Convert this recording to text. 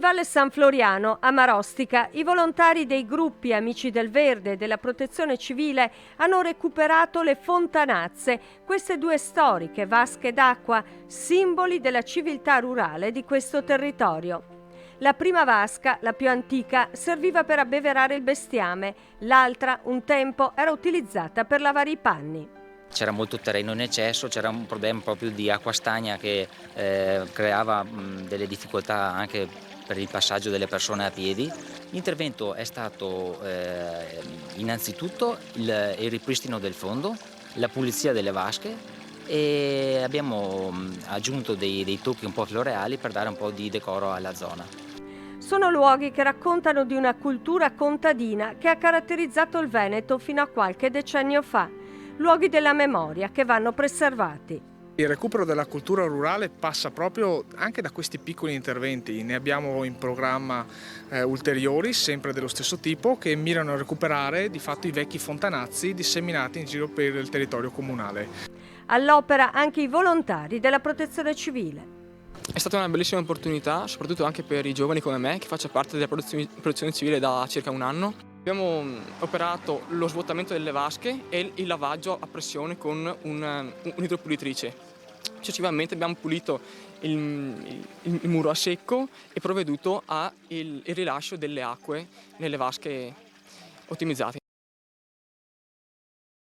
Valle San Floriano, a Marostica, i volontari dei gruppi Amici del Verde e della Protezione Civile hanno recuperato le fontanazze, queste due storiche vasche d'acqua, simboli della civiltà rurale di questo territorio. La prima vasca, la più antica, serviva per abbeverare il bestiame, l'altra, un tempo, era utilizzata per lavare i panni. C'era molto terreno in eccesso, c'era un problema proprio di acqua stagna che creava delle difficoltà anche per il passaggio delle persone a piedi. L'intervento è stato innanzitutto il ripristino del fondo, la pulizia delle vasche e abbiamo aggiunto dei tocchi un po' floreali per dare un po' di decoro alla zona. Sono luoghi che raccontano di una cultura contadina che ha caratterizzato il Veneto fino a qualche decennio fa. Luoghi della memoria che vanno preservati. Il recupero della cultura rurale passa proprio anche da questi piccoli interventi. Ne abbiamo in programma ulteriori, sempre dello stesso tipo, che mirano a recuperare di fatto i vecchi fontanazzi disseminati in giro per il territorio comunale. All'opera anche i volontari della Protezione Civile. È stata una bellissima opportunità, soprattutto anche per i giovani come me, che faccio parte della protezione civile da circa un anno. Abbiamo operato lo svuotamento delle vasche e il lavaggio a pressione con un'idropulitrice. Successivamente abbiamo pulito il muro a secco e provveduto al rilascio delle acque nelle vasche ottimizzate.